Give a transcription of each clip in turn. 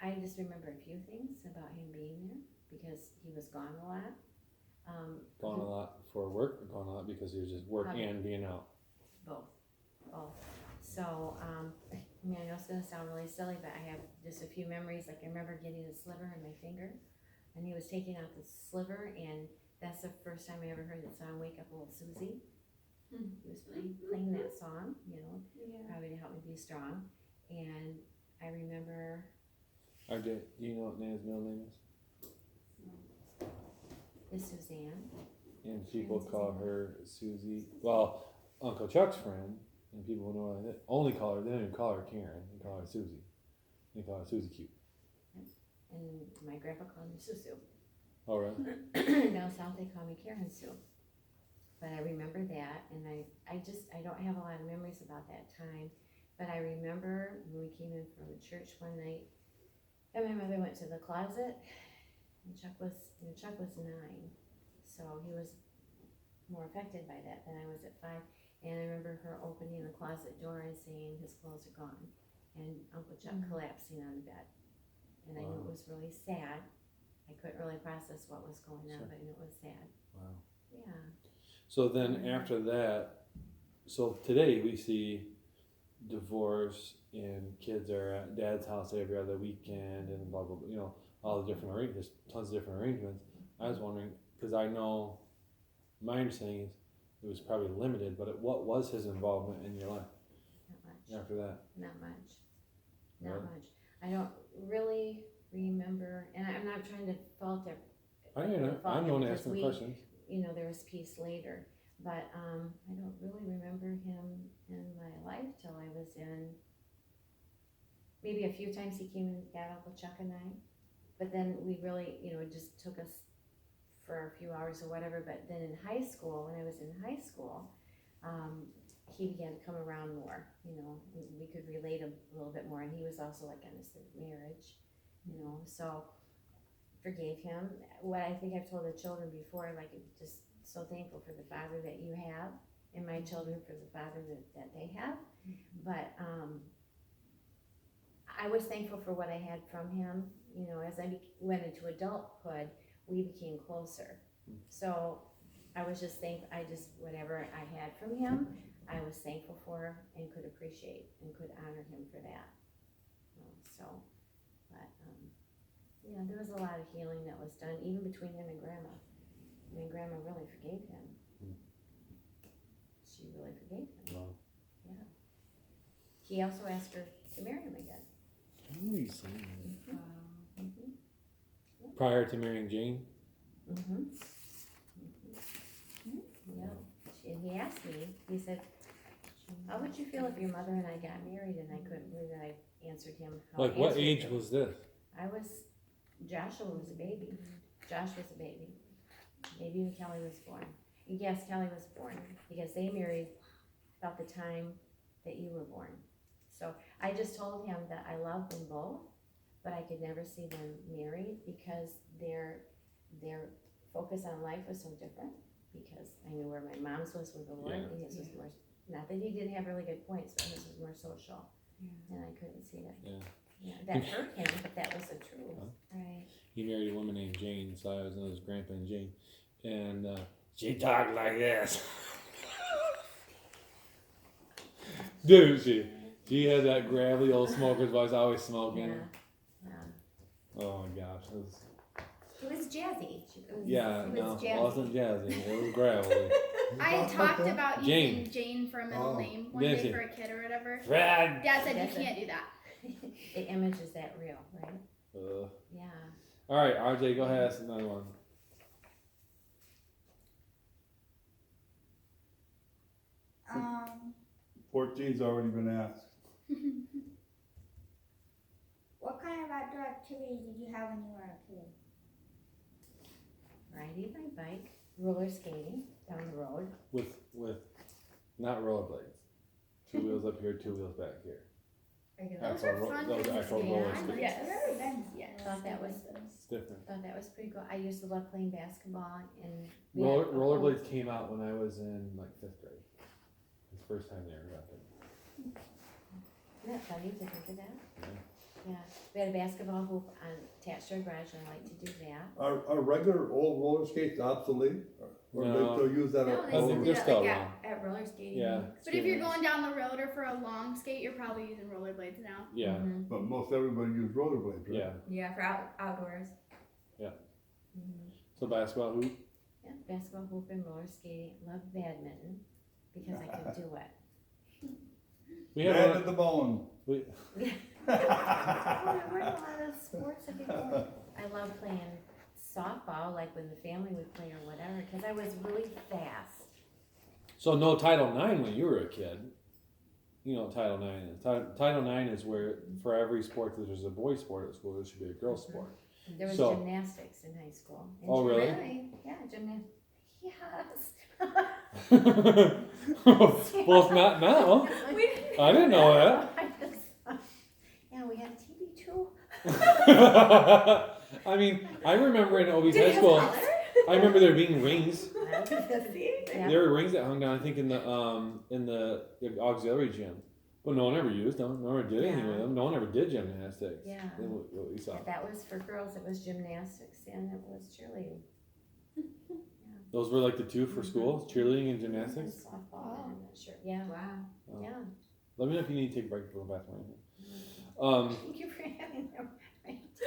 I just remember a few things about him being there because he was gone a lot. Gone a lot for work, or gone a lot because he was just work and being out? Both. So, I mean, I know it's gonna sound really silly, but I have just a few memories. Like I remember getting a sliver in my finger, and he was taking out the sliver, and that's the first time I ever heard that song, "Wake Up Old Susie." He was playing that song, probably to help me be strong. And I remember. Do you know what Nana's middle name is? Is Suzanne. And people call her Susie. Well, Uncle Chuck's friend, and people know that only call her. They don't even call her Karen. They call her Susie. They call her Susie Cute. And my grandpa called me Susu. Oh, really? Down south they call me Karen Sue. But I remember that, and I don't have a lot of memories about that time. But I remember when we came in from church one night, and my mother went to the closet, and Chuck was 9, so he was more affected by that than I was at 5. And I remember her opening the closet door and saying his clothes are gone, and Uncle Chuck collapsing on the bed. And I knew it was really sad. I couldn't really process what was going on, but I knew it was sad. Wow. Yeah. So then after that, so today we see divorce and kids are at dad's house every other weekend and blah, blah, blah, all the different arrangements, tons of different arrangements. I was wondering, because I know, my understanding is it was probably limited, but what was his involvement in your life? Not much. After that? Not much. Really? Not much. I don't really remember, and I'm not trying to fault it. I'm the one asking questions. There was peace later, but I don't really remember him in my life till I was in. Maybe a few times he came and got Uncle Chuck and I, but then we really, it just took us for a few hours or whatever. But then in high school, when I was in high school, he began to come around more. We could relate a little bit more, and he was also like on his third marriage, so forgave him. What I think I've told the children before, like just so thankful for the father that you have, and my children for the father that they have. But I was thankful for what I had from him. As I went into adulthood, we became closer. So I was just whatever I had from him, I was thankful for and could appreciate and could honor him for that. There was a lot of healing that was done, even between him and Grandma. I mean, Grandma really forgave him. She really forgave him. Wow. Yeah. He also asked her to marry him again. Prior to marrying Jane? Yeah. And he asked me, he said, how would you feel if your mother and I got married? And I couldn't believe that I answered him. What age was this? Joshua was a baby. Josh was a baby. Maybe when Kelly was born. Yes, Kelly was born because they married about the time that you were born. So I just told him that I loved them both, but I could never see them married because their focus on life was so different. Because I knew where my mom's was with the Lord, and his was more. Not that he didn't have really good points, but his was more social, and I couldn't see that. Yeah, that hurt him, but that was the truth. Right. He married a woman named Jane, so I was in his grandpa and Jane, and she talked like this. Didn't she? She had that gravelly old smoker's voice, always smoking. Yeah. Oh my gosh. It was jazzy. It wasn't jazzy. It was gravelly. I talked about using Jane for a middle name one day for a kid or whatever. Fred! Dad said you can't do that. The image is that real, right? Yeah. All right, RJ, go ahead. Ask another one. 14's already been asked. What kind of outdoor activities did you have when you were a kid? Riding my bike, roller skating down the road. With not rollerblades. 2 wheels up here, 2 wheels back here. Those are fun. Those are actual roller skates. Yes. Thought that was It's different. Thought that was pretty cool. I used to love playing basketball and Rollerblades came out when I was in like 5th grade. It's the first time they ever got them. Isn't that funny to think of that? Yeah. Yeah, we had a basketball hoop attached to our garage, and I like to do that. Are regular old roller skates obsolete? Or No. they still use that No, at they I still think do they're that still like around. at roller skating. Yeah. But if you're going down the road or for a long skate, you're probably using rollerblades now. Yeah, Mhm. But most everybody use rollerblades, right? yeah. Yeah, for outdoors. Mhm. So basketball hoop. Yeah, basketball hoop and roller skating. Love badminton because I could do it. We Bad had at one. the bone. We, Oh, there weren't a lot of sports I could do. I love playing softball, like when the family would play or whatever, because I was really fast. so no Title IX when you were a kid. You know what Title IX is. Title IX is where for every sport that there's a boys sport at school, there should be a girls sport. There was So- gymnastics in high school. And Oh, really? Yeah, gymnastics. Yes. Well, it's not now. We didn't I didn't know that. Yeah, we had TV too. I mean, I remember in Obie's Did it high have school, color? I remember there being rings. Yeah. There were rings that hung down, I think, in the auxiliary gym. But no one ever used them. No one ever did anything with Yeah. them. No one ever did gymnastics. Yeah. Than what we saw. If that was for girls, it was gymnastics, and it was cheerleading. Those were like the two for Mhm. school, cheerleading and And gymnastics. softball, I'm not sure. Yeah, Wow. Oh. yeah. Let me know if you need to take a break to go to the bathroom. Thank you for having them.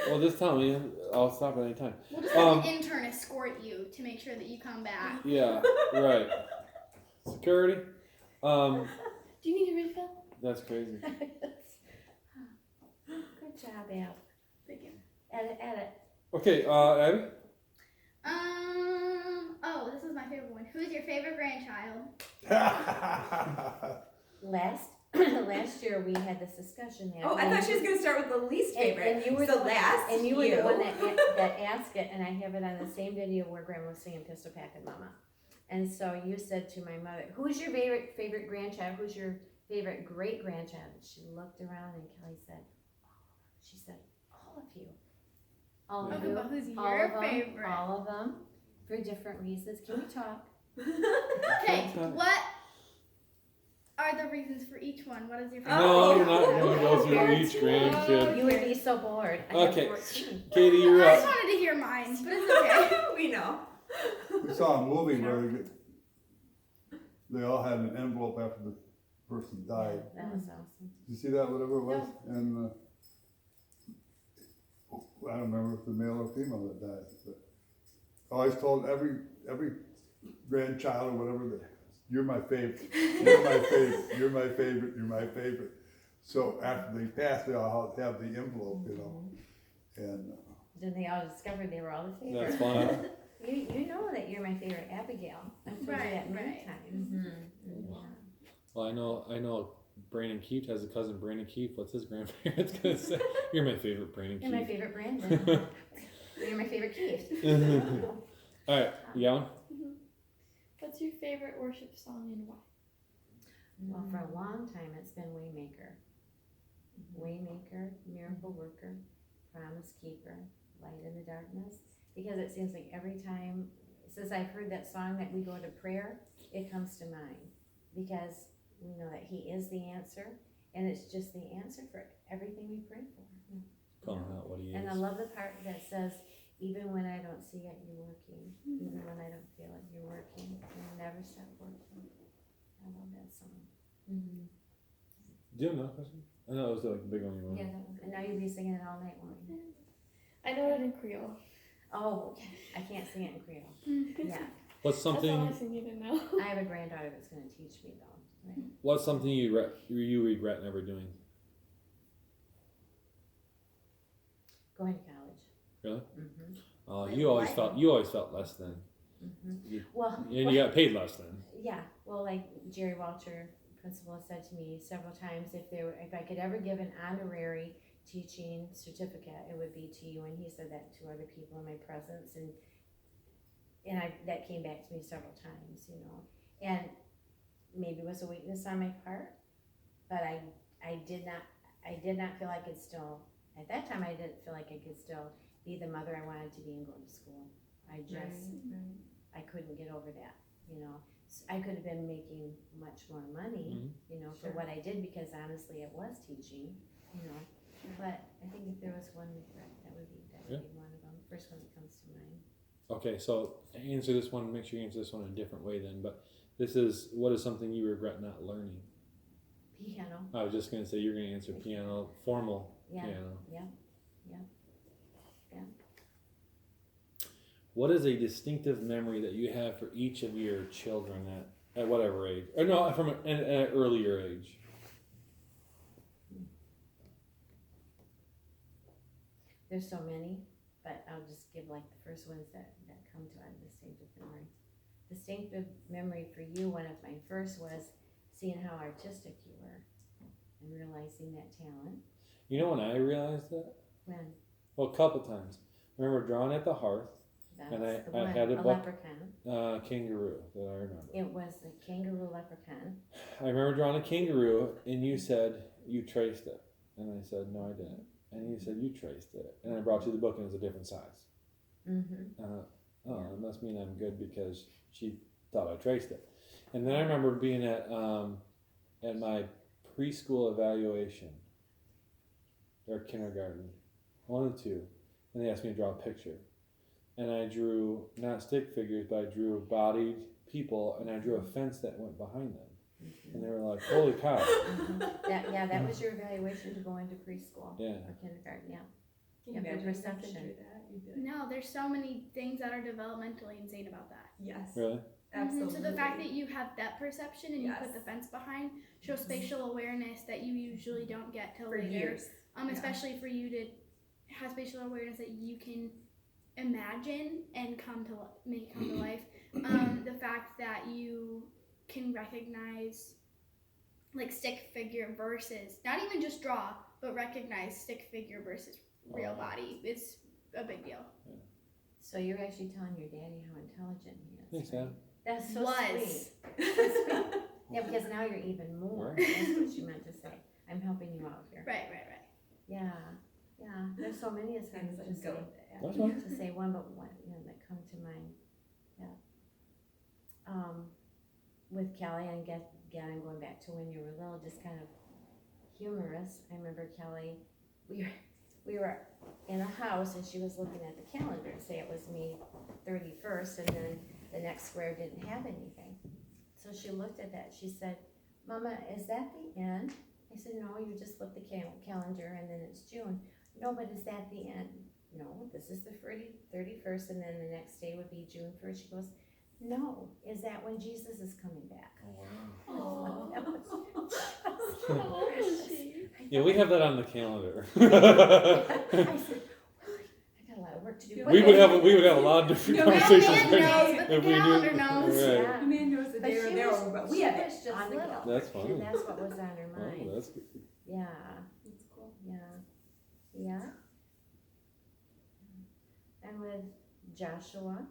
Well, just tell me. I'll stop at any time. We'll just have an intern escort you to make sure that you come back. Yeah, right. Security. Do you need a refill? That's crazy. Good job, Ab. Thank you. Edit. Okay, Abby. Oh, this is my favorite one. Who's your favorite grandchild? Last year we had this discussion. Oh, I thought she was going to start with the least favorite. And you were so the last, and you were the one that asked it, and I have it on the same video where Grandma was singing Pistol Packin' Mama. And so you said to my mother, "Who's your favorite grandchild? Who's your favorite great grandchild?" And she looked around, and Kelly said, "She said all of you, all of Okay, you, but who's all your of them, favorite? all of them, for different reasons. Can we talk?" Okay, what are the reasons for each one? What is your favorite? No, Oh, we're not going to go through yeah. each grandkid. You would be so bored. I have Okay. 14. Katie, I you're just up. wanted to hear mine, but it's okay. we know. We saw a movie where they all had an envelope after the person died. That was awesome. Did you see that, whatever it was? And I don't remember if the male or female that died. But I always told every grandchild or whatever that you're my favorite. You're my favorite. You're my favorite. You're my favorite. So after they passed, they all have the envelope, you know. And Then they all discovered they were all the favorite. That's fun. You know that you're my favorite Abigail. I've told you that many Right. times. Mm-hmm. Yeah. Well, I know. Brandon Keefe has a cousin, Brandon Keefe. What's his grandparents gonna say? You're my favorite, Brandon You're my Keefe. favorite Brandon. You're my favorite Keith. All right, you got one? What's your favorite worship song and why? Well, for a long time, it's been Waymaker. Waymaker, Miracle Worker, Promise Keeper, Light in the Darkness. Because it seems like every time, since I've heard that song that we go to prayer, it comes to mind. Because we know that He is the answer, and it's just the answer for everything we pray for. Calling out what he is. And I love the part that says, even when I don't see it, you're working. Even when I don't feel it, you're working. And you never stop working. I love that song. Do you have another question? I know it was like the big one you wanted. Yeah, that was, and now you'll be singing it all night, won't you? I know it in Creole. Oh, I can't sing it in Creole. Yeah, What's That's all something? I sing even now. I have a granddaughter that's going to teach me though. Right? What's something you regret never doing? Going to college. Really? Mm-hmm. You always felt less than. Mm-hmm. You- Well, And you got paid less than. yeah. Well, like Jerry Walter, principal, said to me several times, if I could ever give an honorary teaching certificate, it would be to you. And he said that to other people in my presence, and that came back to me several times, you know. And maybe it was a weakness on my part, but I did not feel I could still, at that time I didn't feel like I could still be the mother I wanted to be and go to school. I just, I couldn't get over that, you know. I could have been making much more money, you know, for what I did, because honestly it was teaching, you know. But I think if there was one regret, that would be one of them. First one that comes to mind. Okay, so answer this one. Make sure you answer this one in a different way then. But this is, what is something you regret not learning? Piano. I was just gonna say you're gonna answer piano, formal Yeah. piano. Yeah. What is a distinctive memory that you have for each of your children at whatever age, or no, from an earlier age? There's so many, but I'll just give like the first ones that come to mind. Distinctive memory. Distinctive memory for you, one of my first was seeing how artistic you were and realizing that talent. You know when I realized that? When? Well, a couple times. I remember drawing at the hearth, That's and the I one, had a leprechaun. kangaroo that I remember. It was a kangaroo leprechaun. I remember drawing a kangaroo, and you said you traced it, and I said no, I didn't, and you said you traced it, and I brought you the book, and it was a different size. Mm-hmm. Oh, it must mean I'm good because she thought I traced it. And then I remember being at my preschool evaluation, or kindergarten, 1 and 2, and they asked me to draw a picture. And I drew not stick figures, but I drew bodied people, and I drew a fence that went behind them. Mm-hmm. And they were like, "Holy cow!" Mm-hmm. That was your evaluation to go into preschool Yeah. or kindergarten. Yeah. Can Yeah, you for imagine if you perception. could do that? You'd be like, No, there's so many things that are developmentally insane about that. yes, Really? absolutely. So the fact that you have depth perception and you put Yes. the fence behind shows spatial awareness that you usually don't get till for later. years. Yeah. Especially for you to have spatial awareness that you can imagine and make it come to life. The fact that you can recognize like stick figure versus not even just draw, but recognize stick figure versus real body. It's a big deal. So you're actually telling your daddy how intelligent he is. Thanks, right? Dad. That's so Was. sweet. Yeah, because now you're even more. That's what you meant to say. I'm helping you out here. Right. Yeah. There's so many. It's hard Things to that just go say, with it. That's fine. to say one, but one that come to mind. Yeah. With Kelly, and again, I'm going back to when you were little, just kind of humorous. I remember Kelly, we were in a house and she was looking at the calendar. Say it was May 31st, and then the next square didn't have anything. So she looked at that. She said, "Mama, is that the end?" I said, "No, you just look the calendar and then it's June." "No, but is that the end?" "No, this is the 31st, and then the next day would be June 1st. She goes, "No, is that when Jesus is coming back?" Oh. That was- How old was she? Yeah, we have that on the calendar. I said, "Well, I got a lot of work to do." we would have a lot of different No, conversations man knows, but the if we calendar knew. knows. Right. Yeah. The man knows the But day or she there, was- but we she have was it just on the little. calendar. That's fine. And that's what was on her Oh, mind. that's good. Yeah, That's cool. yeah. And with Joshua,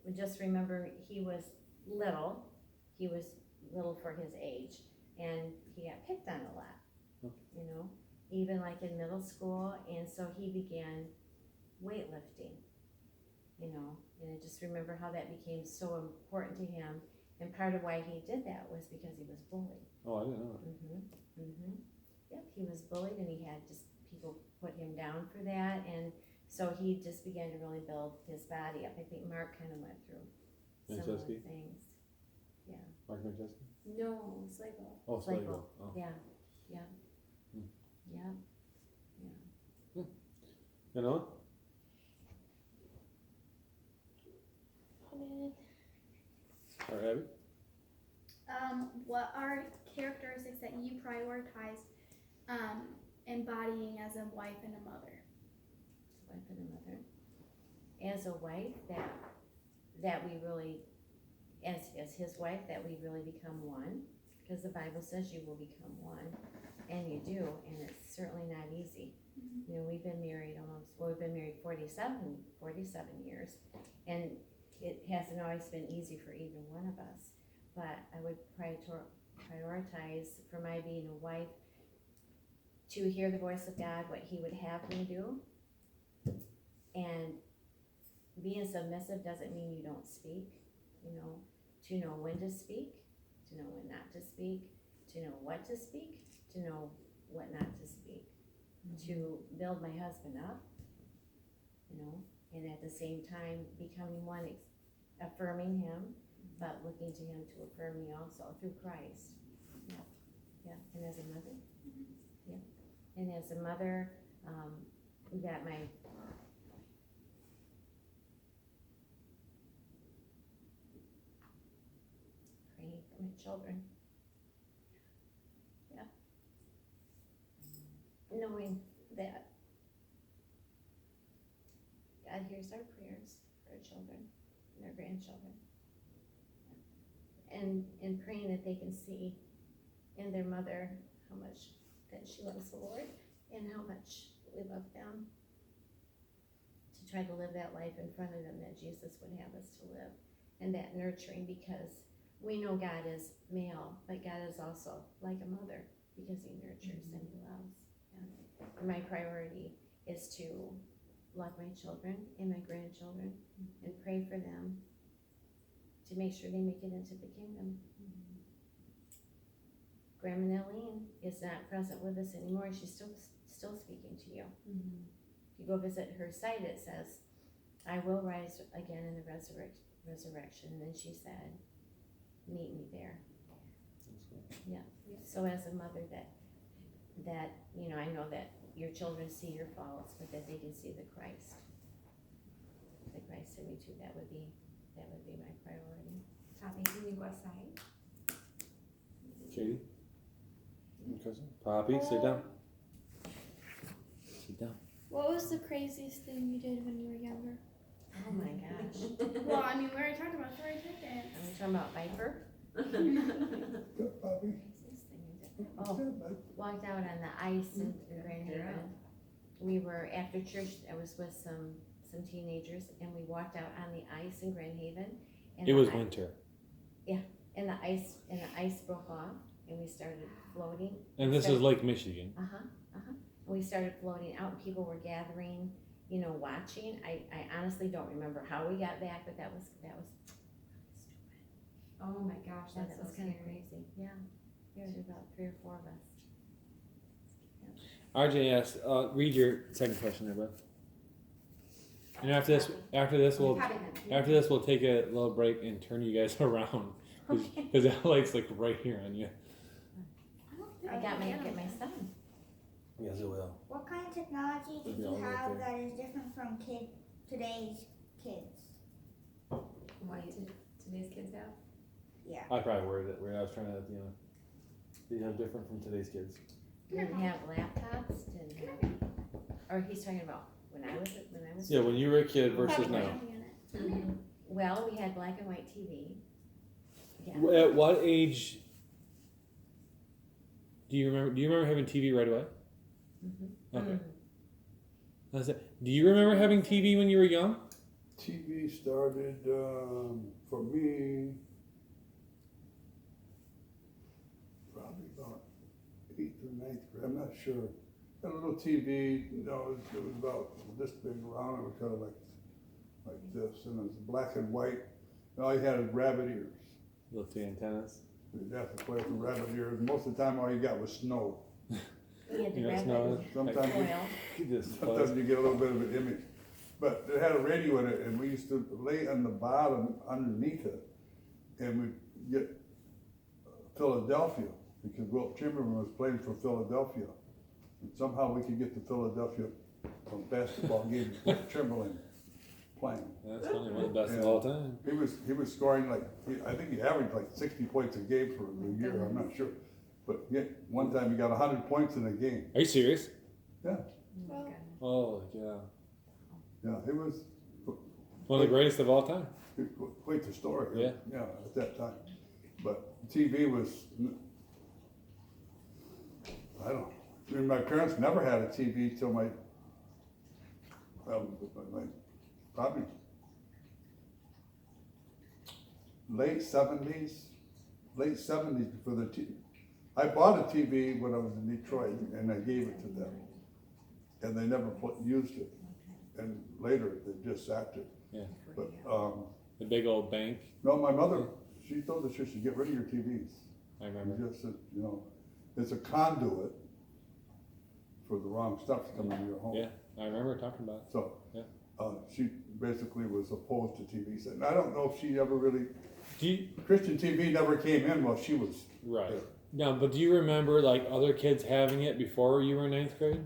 we just remember he was little. He was little for his age, and he got picked on a lot. You know, even like in middle school, and so he began weightlifting. You know, and I just remember how that became so important to him. And part of why he did that was because he was bullied. Oh, I didn't know. Yep, he was bullied, and he had just people put him down for that, and so he just began to really build his body up. I think Mark kind of went through similar Manchester? things. Yeah. Mark McJessica? No, it's like a Oh, Sligo. Sligo. Oh. Yeah. Hmm. You know? Or Abby? What are characteristics that you prioritize embodying as a wife and a mother? Wife and a mother. As a wife, that we really, as his wife, that we really become one, because the Bible says you will become one, and you do, and it's certainly not easy. You know, we've been married 47 years, and it hasn't always been easy for either one of us, but I would prioritize for my being a wife to hear the voice of God, what he would have me do, and being submissive doesn't mean you don't speak, you know, to know when to speak, to know when not to speak, to know what to speak, to know what not to speak, to build my husband up, you know, and at the same time becoming one, affirming him, but looking to him to affirm me also through Christ. Yeah, yeah. And as a mother, yeah, and as a mother, that my praying for my children. Yeah, knowing that God hears our prayers for our children and our grandchildren. And praying that they can see in their mother how much that she loves the Lord and how much we love them. To try to live that life in front of them that Jesus would have us to live. And that nurturing, because we know God is male, but God is also like a mother because he nurtures and he loves. Yeah. And my priority is to love my children and my grandchildren and pray for them to make sure they make it into the kingdom. Grandma Nelline is not present with us anymore. She's still speaking to you. If you go visit her site, it says, "I will rise again in the resurrection." And then she said, "Meet me there." Yeah. So as a mother, that you know, I know that your children see your faults, but that they can see the Christ in me too. That would be my priority. Poppy, can you go outside? Katie? Your cousin? Poppy, sit down. Sit down. What was the craziest thing you did when you were younger? Oh my gosh. Well, I mean, we already talked about story time. Are we talking about Viper? Yeah, Bobby. Craziest thing I did. Oh, walked out on the ice in Grand Haven. We were after church. I was with some teenagers, and we walked out on the ice in Grand Haven. And It was the winter. and the ice broke off, and we started floating. And this is Lake Michigan. And we started floating out, and people were gathering, you know, watching. I honestly don't remember how we got back, but that was stupid. Oh my gosh, That that's was so kind of scary. crazy. Yeah, there was about 3 or 4 of us. RJ asked, read your second question there, bud. And after this, we'll take a little break and turn you guys around, because Alex like right here on you. I got my son. Yes, it will. What kind of technology did Maybe you I'll look have there. that is different from today's kids? What did today's kids have? Yeah. I probably worded it where I was trying to, you know, be different from today's kids. Didn't have laptops, didn't have, or he's talking about when I was. Yeah, when you were a kid versus Probably now. nothing in it. Well, we had black and white TV. Yeah. At what age do you remember? Do you remember having TV right away? Mm-hmm. Okay. That's it. Do you remember having TV when you were young? TV started for me probably about 8th or 9th grade. I'm not sure. Had a little TV. You know, it was about this big around. It was kind of like this, and it was black and white. And all you had is rabbit ears. Little two antennas. You'd have to play with the rabbit ears. Most of the time, all you got was snow. We had the You know, rabbit snow. Sometimes oil. You just Sometimes you get a little bit of an image. But it had a radio in it, and we used to lay on the bottom underneath it, and we'd get Philadelphia, because Wilt Chamberlain was playing for Philadelphia. And somehow we could get to Philadelphia from basketball games with Wilt Chamberlain playing. That's funny. One of the best of all time. He was scoring I think he averaged like 60 points a game for a year, I'm not sure. But one time he got 100 points in a game. Are you serious? Yeah, Oh yeah. yeah, it was One of the greatest of all time. quite the story. Yeah. Yeah, at that time. But TV was, I don't know. I mean, my parents never had a TV till my probably late 70s before the TV. I bought a TV when I was in Detroit, and I gave it to them, and they never used it. And later, they just sat there. Yeah. But The big old bank. no, my mother, she told us she should get rid of your TVs. I remember. Just, you know, it's a conduit, for the wrong stuff to come into your home. Yeah, I remember talking about it. So, Yeah. she basically was opposed to TV set. And I don't know if she ever really, Do you, Christian TV never came in while she was right. there. No, but do you remember like other kids having it before you were in 9th grade?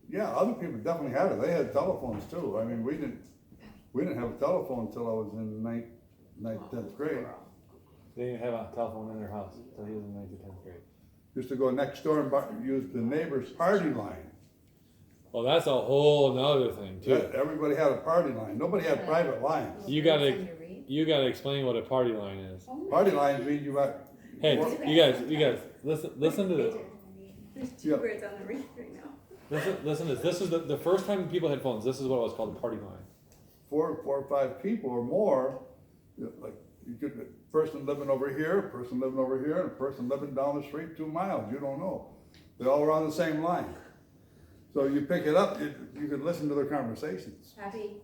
Yeah, other people definitely had it. They had telephones too. I mean, we didn't have a telephone until I was in ninth, 10th grade. They didn't have a telephone in their house until he was in 9th or 10th grade. Used to go next door and use the neighbor's party line. Well, that's a whole nother thing too. Everybody had a party line. Nobody had private lines. You gotta explain what a party line is. Party lines mean you got. Hey, you guys, listen to this. There's 2 Yeah. words on the ring right now. Listen to this. This is the first time people had phones. This is what it was called, a party line. Four or 5 people or more, like you could, a person living over here, a person living over here, and a person living down the street 2 miles, you don't know. They all were on the same line. So you pick it up, you could listen to their conversations. Happy.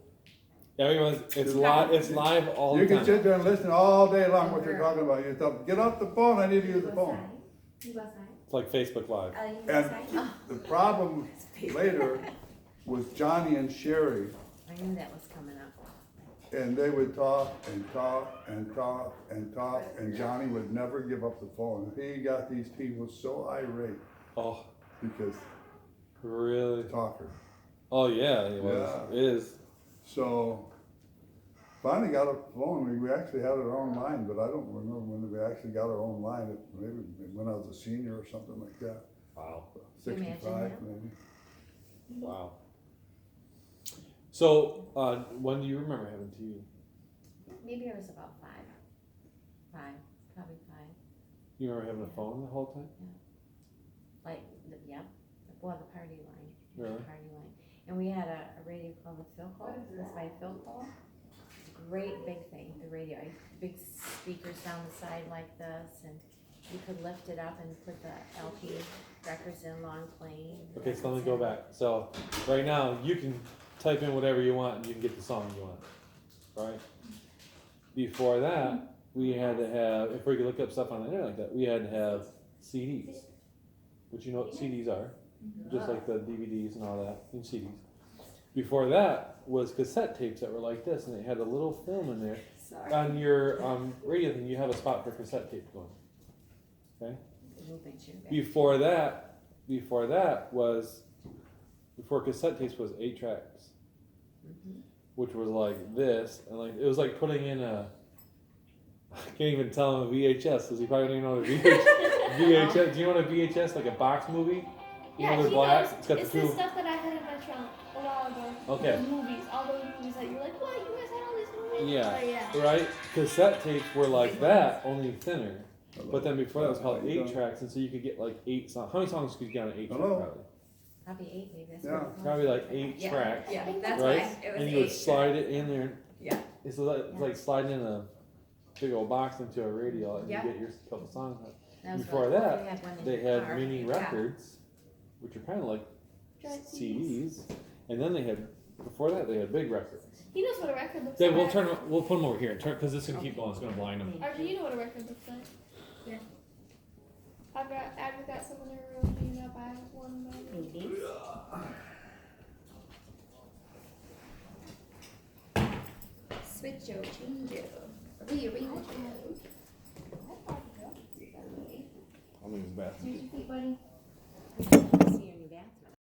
Everyone's it's live all You the can time. sit there and listen all day long what they're talking about. You tell them, get off the phone, I need to use the phone. You go outside. It's like Facebook Live. You go And outside. the problem later was Johnny and Sherry, I knew that was coming up. and they would talk and talk and talk and talk, and Johnny would never give up the phone. He got these people so irate Oh, because really? talker. Oh yeah, it was. Yeah. It is. So finally got a phone. We actually had our own line, but I don't remember when we actually got our own line. Maybe when I was a senior or something like that. Wow. Can you imagine 65 that? maybe. Wow. So, when do you remember having TV? Maybe I was about 5. Probably 5. You remember having a phone the whole time? Like, yeah, well, the party line. Really? The party line. And we had a radio called the Philco, this by Philco. Great big thing, the radio, big speakers down the side like this, and you could lift it up and put the LP records in long playing. Okay, so let me go back. So, right now, you can type in whatever you want and you can get the song you want. Right? Before that, we had to have, if we could look up stuff on the internet like that, we had to have CDs. Which you know what CDs are. Just like the DVDs and all that, and CDs. Before that was cassette tapes that were like this, and they had a little film in there. Sorry. On your radio thing, you have a spot for cassette tape going. Okay. Before cassette tapes was 8 tracks, which was like this, and like it was like putting in a. I can't even tell him a VHS because he probably don't even know what a VHS. Do you know what a VHS, like a box movie? You know, they're he black. knows. It's got It's the the two. stuff that I had in my trunk a while ago. Okay. The movies, all those movies that you're like, what? You guys had all these movies? Yeah. Oh, yeah. Right? Cassette tapes were like that, only thinner. But then before that was called 8 tracks, and so you could get like 8 songs. How many songs could you get on an 8 track? Hello? Probably? Probably 8, maybe. That's Yeah. what it was. Probably like 8 Yeah. tracks. Yeah, that's Right? why it was And you would 8. slide it in there. Yeah. It's like sliding in a big old box into a radio and Yeah. you get your couple songs. That was Before really cool. that, We had one in They the had car. mini Yeah. records, which are kind of like Giant CDs. And then they had, before that, they had big records. He knows what a record looks Then like. we'll put them over here, because this is going to keep going, it's going to blind them. RJ, you know what a record looks like? Yeah. I've got some in the room hanging up. I have one. Maybe. Switch-o, change-o. Rearrange-o. I'm in the bathroom. Here's your feet, buddy. See you in your bathroom.